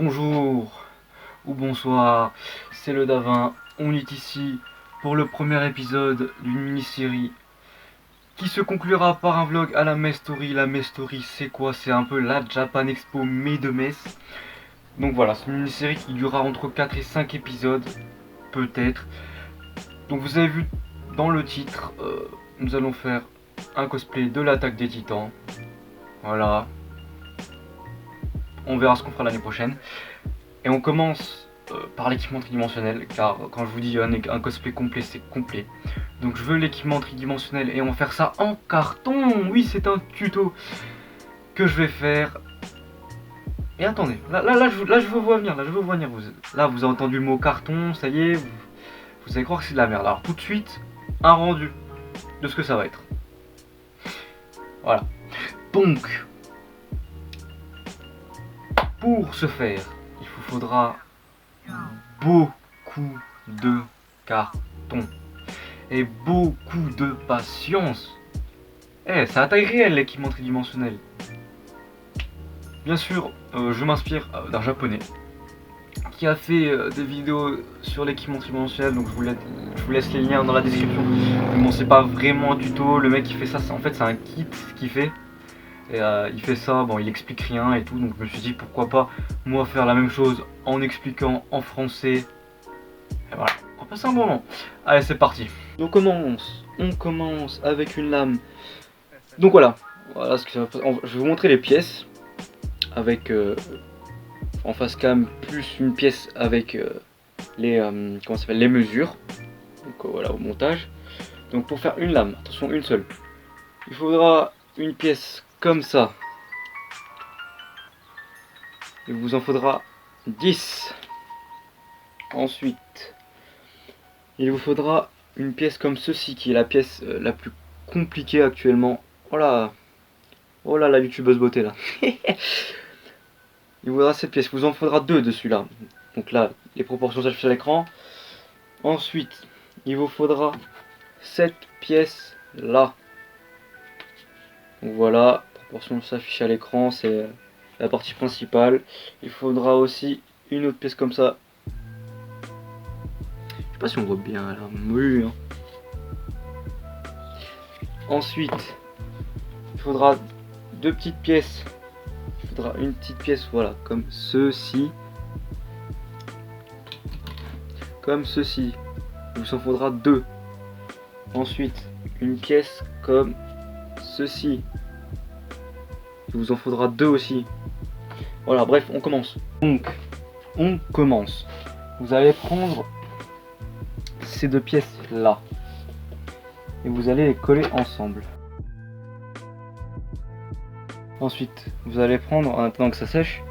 Bonjour ou bonsoir, c'est le Davin. On est ici pour le premier épisode d'une mini-série qui se conclura par un vlog à la Metz Story. La Metz Story, c'est quoi? C'est un peu la Japan Expo mais de Metz. Donc voilà, c'est une mini-série qui durera entre 4 et 5 épisodes, peut-être. Donc vous avez vu dans le titre, nous allons faire un cosplay de l'attaque des titans. Voilà. On verra ce qu'on fera l'année prochaine. Et on commence par l'équipement tridimensionnel, car quand je vous dis un cosplay complet, c'est complet. Donc je veux l'équipement tridimensionnel et on va faire ça en carton. Oui, c'est un tuto que je vais faire. Et attendez, là je veux vous venir, là vous avez entendu le mot carton, ça y est, vous allez croire que c'est de la merde. Alors tout de suite, un rendu de ce que ça va être. Voilà. Donc, pour ce faire, il vous faudra beaucoup de carton et beaucoup de patience. C'est à taille réelle l'équipement tridimensionnel. Bien sûr, je m'inspire d'un japonais qui a fait des vidéos sur l'équipement tridimensionnel, donc je vous laisse les liens dans la description. Mais bon, c'est pas vraiment un tuto, le mec qui fait ça, en fait c'est un kit qu'il fait. Et il fait ça, bon il explique rien et tout, donc je me suis dit pourquoi pas moi faire la même chose en expliquant en français. Et voilà, on va passer un bon moment. Allez, c'est parti. On commence avec une lame. Donc voilà, ce que ça va. Je vais vous montrer les pièces avec en face cam plus une pièce avec les les mesures. Donc voilà au montage. Donc pour faire une lame, attention une seule, il faudra une pièce comme ça. Il vous en faudra 10. Ensuite, il vous faudra une pièce comme ceci, qui est la pièce la plus compliquée actuellement. Oh là, la youtubeuse beauté là. Il vous faudra cette pièce, il vous en faudra 2 de celui-là. Donc là, les proportions s'affichent à l'écran. Ensuite, il vous faudra cette pièce là. Donc voilà, proportions s'affichent à l'écran, c'est la partie principale. Il faudra aussi une autre pièce comme ça. Je sais pas si on voit bien là, oui, hein. Ensuite, il faudra 2 petites pièces. Il faudra une petite pièce, voilà, comme ceci. Comme ceci. Il vous en faudra 2. Ensuite, une pièce comme ceci. Il vous en faudra 2 aussi. Voilà, bref, on commence. Donc, on commence. Vous allez prendre ces 2 pièces là. Et vous allez les coller ensemble. Ensuite, vous allez prendre, en attendant que ça sèche,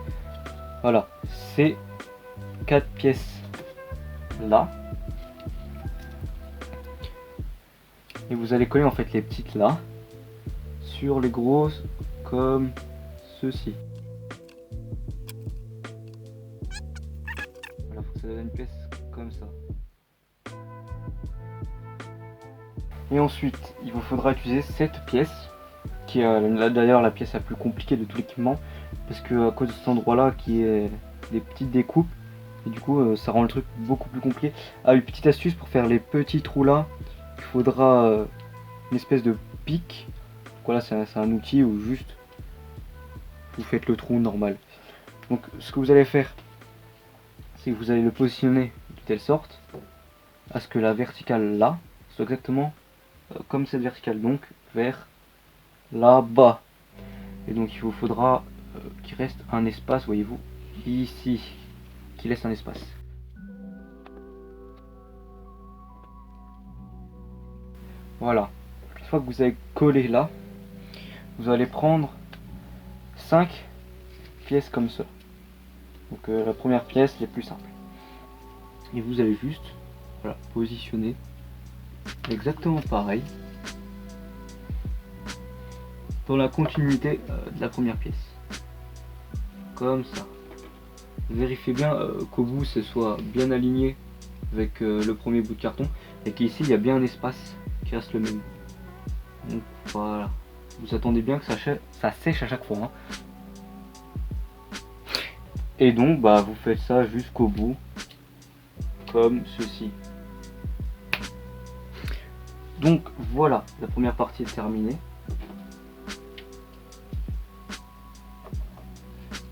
voilà, ces 4 pièces là. Et vous allez coller en fait les petites là sur les grosses comme ceci. Voilà, faut que ça donne une pièce comme ça. Et ensuite, il vous faudra utiliser cette pièce, qui est d'ailleurs la pièce la plus compliquée de tout l'équipement, parce que à cause de cet endroit là qui est des petites découpes, et du coup ça rend le truc beaucoup plus compliqué. Ah, une petite astuce pour faire les petits trous là, il faudra une espèce de pic. Voilà, c'est un outil où juste vous faites le trou normal. Donc ce que vous allez faire, c'est que vous allez le positionner de telle sorte à ce que la verticale là soit exactement comme cette verticale, donc vers là-bas. Et donc il vous faudra qu'il reste un espace, voyez-vous, ici, qui laisse un espace. Voilà. Une fois que vous avez collé là, vous allez prendre 5 pièces comme ça. Donc la première pièce, les plus simples. Et vous allez juste, voilà, positionner exactement pareil dans la continuité de la première pièce. Comme ça. Vérifiez bien qu'au bout ce soit bien aligné avec le premier bout de carton et qu'ici il y a bien un espace qui reste le même. Donc voilà. Vous attendez bien que ça sèche à chaque fois, hein. Et donc bah vous faites ça jusqu'au bout, comme ceci. Donc voilà, la première partie est terminée.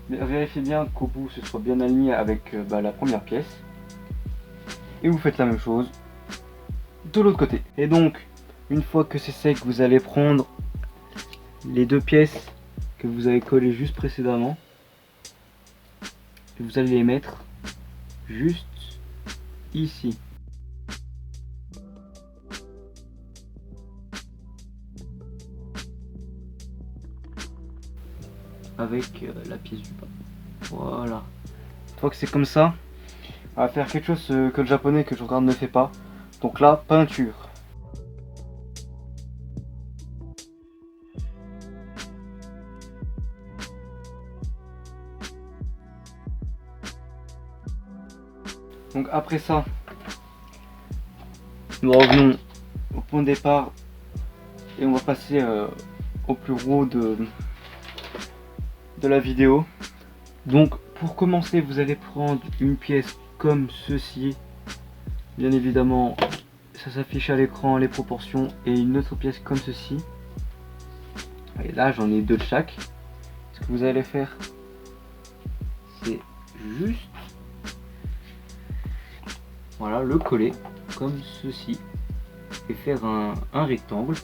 Mais vérifiez bien qu'au bout ce soit bien aligné avec la première pièce. Et vous faites la même chose de l'autre côté. Et donc, une fois que c'est sec, vous allez prendre les deux pièces que vous avez collées juste précédemment. Et vous allez les mettre juste ici. Avec la pièce du bas. Voilà. Une fois que c'est comme ça, on va faire quelque chose que le japonais que je regarde ne fait pas. Donc là, peinture. Donc après ça, nous revenons au point de départ et on va passer au plus gros de la vidéo. Donc pour commencer, vous allez prendre une pièce comme ceci. Bien évidemment, ça s'affiche à l'écran les proportions, et une autre pièce comme ceci. Et là, j'en ai deux de chaque. Ce que vous allez faire, c'est juste voilà, le coller comme ceci et faire un rectangle.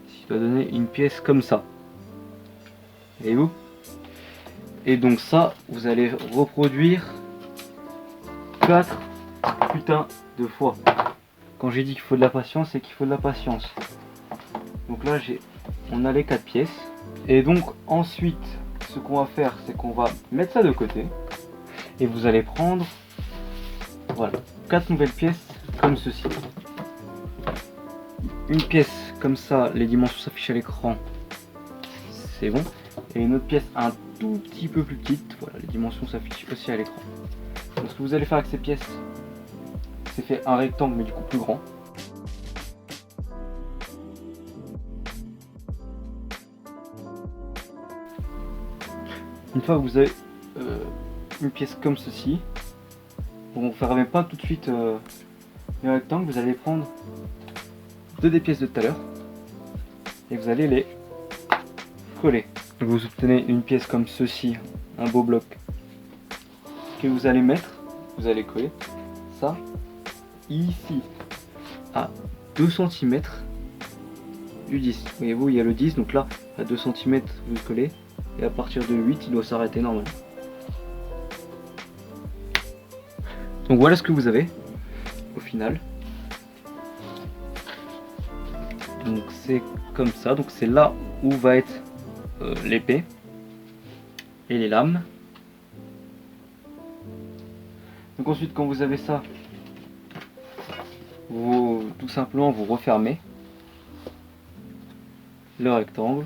Ce qui doit donner une pièce comme ça. Et où? Et donc ça, vous allez reproduire 4 putain de fois. Quand j'ai dit qu'il faut de la patience, c'est qu'il faut de la patience. Donc là, on a les 4 pièces. Et donc ensuite, ce qu'on va faire, c'est qu'on va mettre ça de côté. Et vous allez prendre, voilà, 4 nouvelles pièces comme ceci. Une pièce comme ça, les dimensions s'affichent à l'écran. C'est bon. Et une autre pièce un tout petit peu plus petite. Voilà, les dimensions s'affichent aussi à l'écran. Donc ce que vous allez faire avec ces pièces, c'est fait un rectangle mais du coup plus grand. Une fois que vous avez une pièce comme ceci, on ne fera même pas tout de suite le rectangle, vous allez prendre deux des pièces de tout à l'heure et vous allez les coller. Donc vous obtenez une pièce comme ceci, un beau bloc que vous allez mettre, vous allez coller ça ici à 2 cm du 10. Voyez-vous, il y a le 10, donc là à 2 cm vous le collez et à partir de 8 il doit s'arrêter normalement. Donc voilà ce que vous avez au final. Donc c'est comme ça, donc c'est là où va être l'épée et les lames. Donc ensuite, quand vous avez ça, vous tout simplement vous refermez le rectangle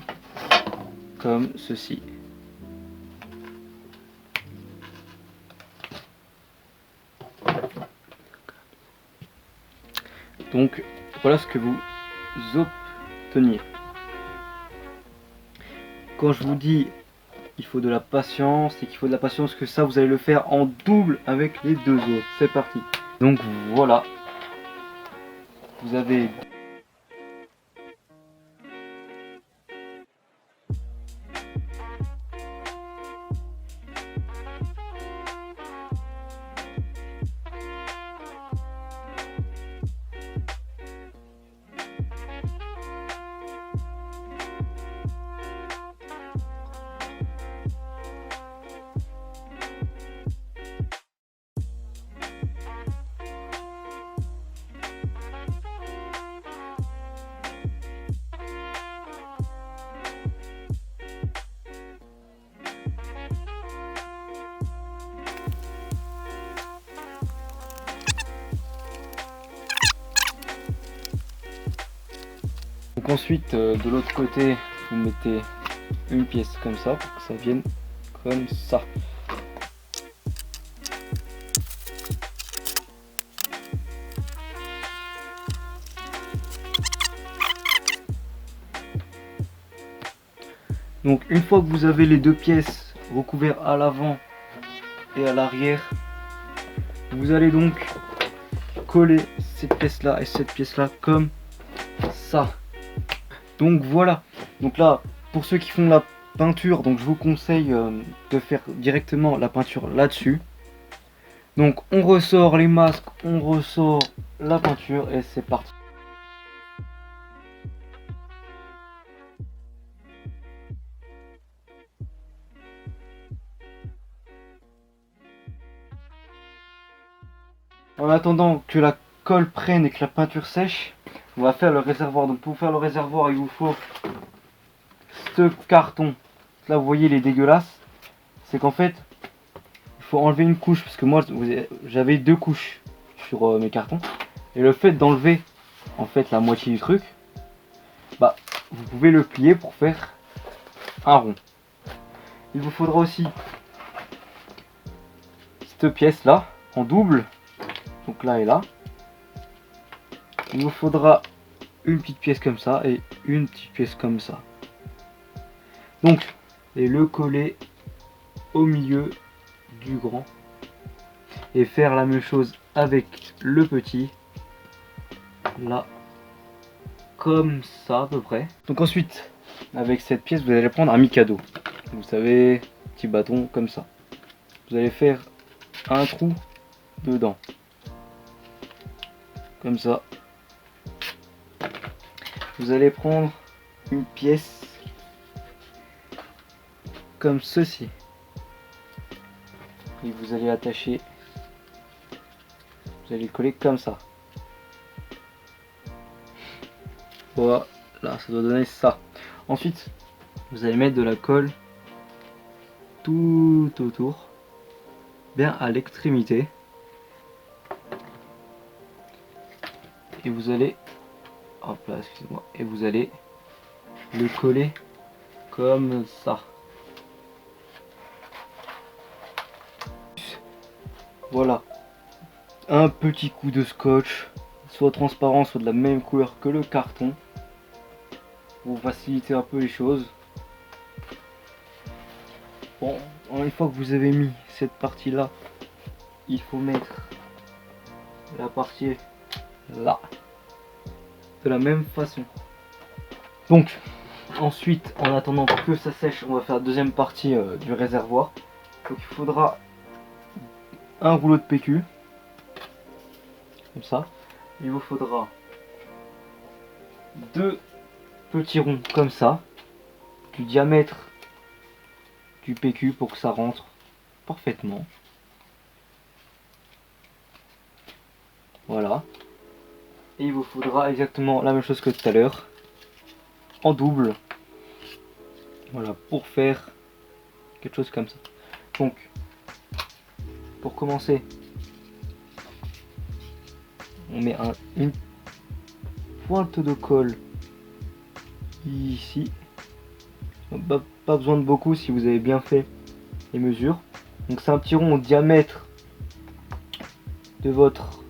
comme ceci. Donc voilà ce que vous obtenez. Quand je vous dis il faut de la patience, et qu'il faut de la patience, que ça vous allez le faire en double avec les deux autres. C'est parti. Donc voilà, vous avez donc ensuite de l'autre côté vous mettez une pièce comme ça pour que ça vienne comme ça. Donc une fois que vous avez les deux pièces recouvertes à l'avant et à l'arrière, vous allez donc coller cette pièce là et cette pièce là comme ça. Donc voilà, donc là pour ceux qui font la peinture, donc je vous conseille de faire directement la peinture là-dessus. Donc on ressort les masques, on ressort la peinture et c'est parti. En attendant que la colle prenne et que la peinture sèche, on va faire le réservoir. Donc pour faire le réservoir, il vous faut ce carton. Là vous voyez il est dégueulasse. C'est qu'en fait, il faut enlever une couche parce que moi j'avais deux couches sur mes cartons. Et le fait d'enlever en fait la moitié du truc, bah vous pouvez le plier pour faire un rond. Il vous faudra aussi cette pièce là en double. Donc là et là. Il vous faudra une petite pièce comme ça et une petite pièce comme ça. Donc, et le coller au milieu du grand. Et faire la même chose avec le petit. Là. Comme ça à peu près. Donc ensuite, avec cette pièce, vous allez prendre un Mikado. Vous savez, petit bâton comme ça. Vous allez faire un trou dedans. Comme ça. Vous allez prendre une pièce comme ceci. Et vous allez attacher. Vous allez le coller comme ça. Voilà, ça doit donner ça. Ensuite, vous allez mettre de la colle tout autour, bien à l'extrémité. Et vous allez, hop là, excusez-moi, et vous allez le coller comme ça. Voilà, un petit coup de scotch, soit transparent, soit de la même couleur que le carton, pour faciliter un peu les choses. Bon, une fois que vous avez mis cette partie là, il faut mettre la partie là de la même façon. Donc ensuite, en attendant que ça sèche, on va faire la deuxième partie du réservoir. Donc il faudra un rouleau de PQ comme ça. Il vous faudra deux petits ronds comme ça, du diamètre du PQ pour que ça rentre parfaitement. Voilà. Et il vous faudra exactement la même chose que tout à l'heure, en double. Voilà, pour faire quelque chose comme ça. Donc, pour commencer, on met une pointe de colle ici. Pas besoin de beaucoup si vous avez bien fait les mesures. Donc c'est un petit rond au diamètre de votre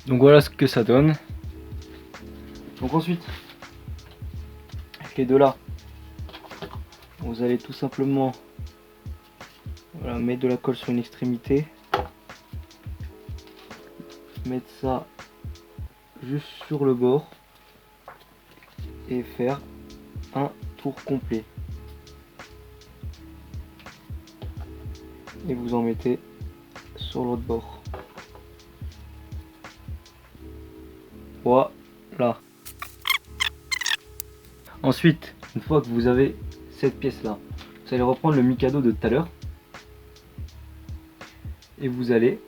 donc voilà ce que ça donne. Donc ensuite, avec les deux là, vous allez tout simplement mettre de la colle sur une extrémité, mettre ça juste sur le bord et faire un tour complet. Et vous en mettez sur l'autre bord. Voilà. Ensuite, une fois que vous avez cette pièce là, vous allez reprendre le Mikado de tout à l'heure et vous allez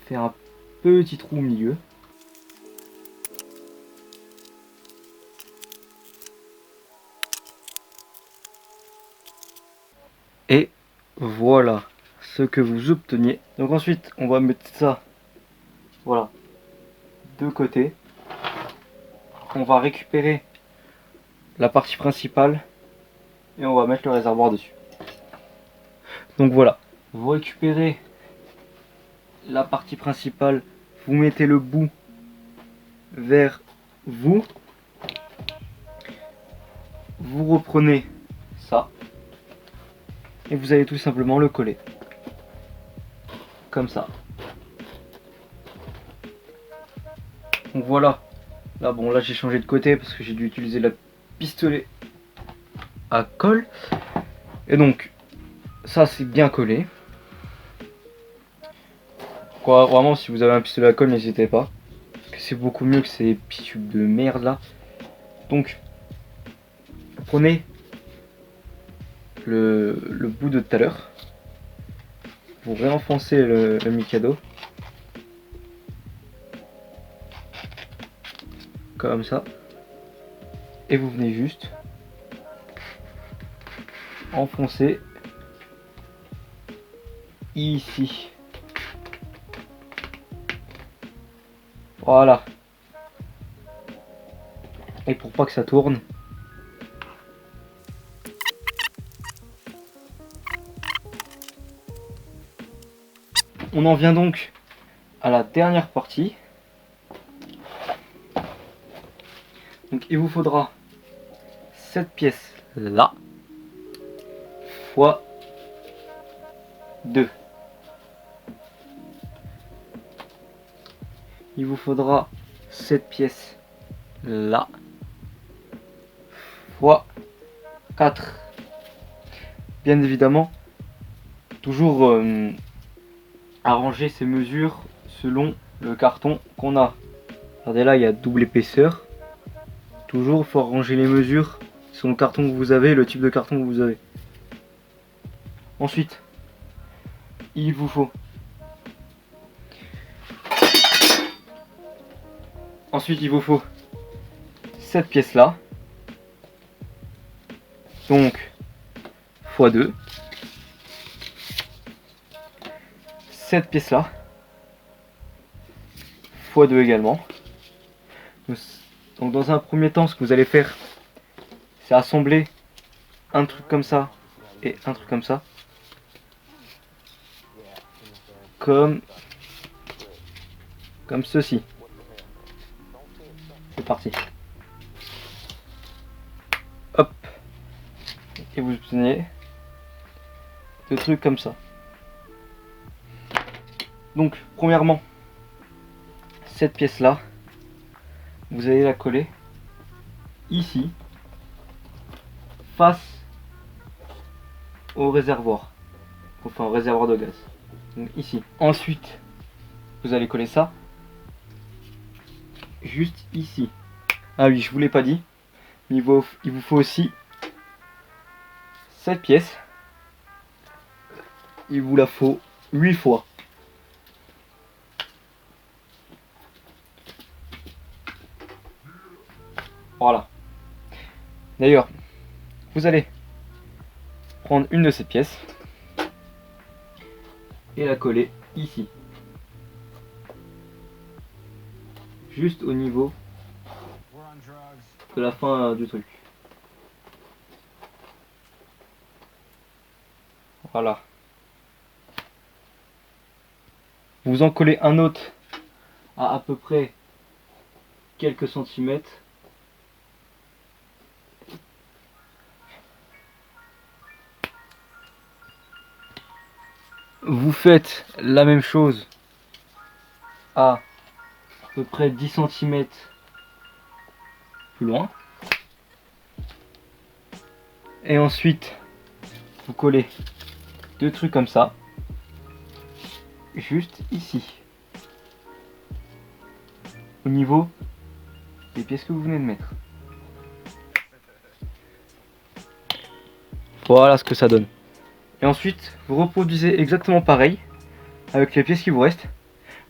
faire un petit trou au milieu. Et voilà ce que vous obteniez. Donc ensuite, on va mettre ça, voilà, de côté. On va récupérer la partie principale et on va mettre le réservoir dessus. Donc voilà, vous récupérez la partie principale, vous mettez le bout vers vous. Vous reprenez ça et vous allez tout simplement le coller. Comme ça. Donc voilà. Là bon, là j'ai changé de côté parce que j'ai dû utiliser le pistolet à colle. Et donc ça c'est bien collé. Quoi, vraiment, si vous avez un pistolet à colle, n'hésitez pas. Parce que c'est beaucoup mieux que ces petits tubes de merde là. Donc, prenez le bout de tout à l'heure. Vous réenfoncez le Mikado. Comme ça. Et vous venez juste enfoncer ici. Voilà. Et pour pas que ça tourne, on en vient donc à la dernière partie. Donc il vous faudra cette pièce là fois 2. Il vous faudra cette pièce là fois 4. Bien évidemment, toujours arranger ces mesures selon le carton qu'on a. Regardez là, il y a double épaisseur. Toujours, il faut arranger les mesures selon le carton que vous avez, le type de carton que vous avez. Ensuite, il vous faut cette pièce là. Donc, fois 2. Cette pièce là. Fois 2 également. Donc dans un premier temps, ce que vous allez faire, c'est assembler un truc comme ça et un truc comme ça. Comme ceci. C'est parti. Hop. Et vous obtenez deux trucs comme ça. Donc, premièrement, cette pièce-là, vous allez la coller ici, face au réservoir. Enfin, au réservoir de gaz. Donc ici. Ensuite, vous allez coller ça juste ici. Ah oui, je vous l'ai pas dit. Il vous faut aussi cette pièce. Il vous la faut 8 fois. Voilà. D'ailleurs, vous allez prendre une de ces pièces et la coller ici. Juste au niveau de la fin du truc. Voilà. Vous en collez un autre à peu près quelques centimètres. Vous faites la même chose à peu près 10 centimètres plus loin. Et ensuite, vous collez deux trucs comme ça, juste ici, au niveau des pièces que vous venez de mettre. Voilà ce que ça donne. Et ensuite, vous reproduisez exactement pareil avec les pièces qui vous restent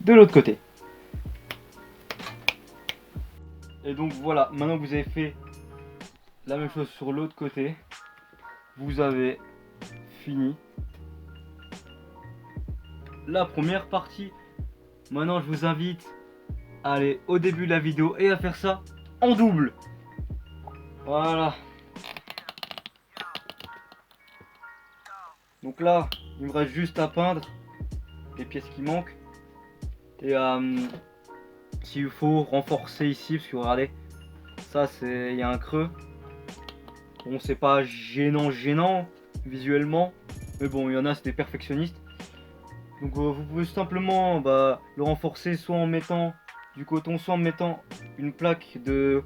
de l'autre côté. Et donc voilà, maintenant que vous avez fait la même chose sur l'autre côté, vous avez fini la première partie. Maintenant, je vous invite à aller au début de la vidéo et à faire ça en double. Voilà. Donc là, il me reste juste à peindre les pièces qui manquent. Et s'il faut renforcer ici, parce que regardez, ça c'est, il y a un creux. Bon, c'est pas gênant visuellement, mais bon, il y en a, c'est des perfectionnistes. Donc vous pouvez simplement le renforcer soit en mettant du coton, soit en mettant une plaque de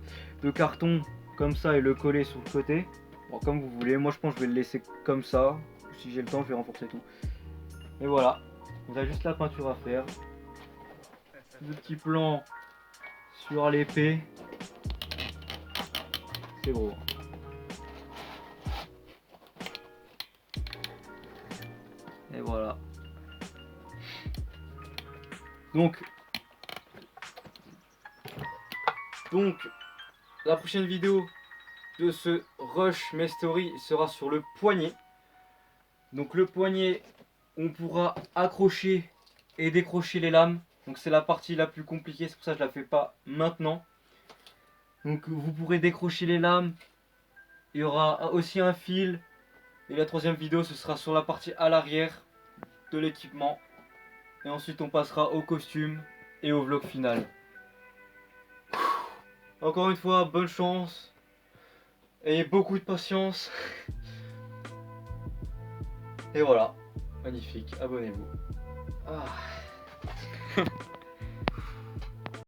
carton comme ça et le coller sur le côté. Bon, comme vous voulez, moi je pense que je vais le laisser comme ça. Si j'ai le temps, je vais renforcer tout. Et voilà, vous avez juste la peinture à faire. Le petit plan sur l'épée. C'est gros. Et voilà. Donc la prochaine vidéo de ce Rush My Story sera sur le poignet. Donc le poignet, on pourra accrocher et décrocher les lames. Donc c'est la partie la plus compliquée, c'est pour ça que je la fais pas maintenant. Donc vous pourrez décrocher les lames. Il y aura aussi un fil. Et la troisième vidéo, ce sera sur la partie à l'arrière de l'équipement. Et ensuite on passera au costume et au vlog final. Encore une fois, bonne chance. Ayez beaucoup de patience. Et voilà. Magnifique, abonnez-vous. Ah.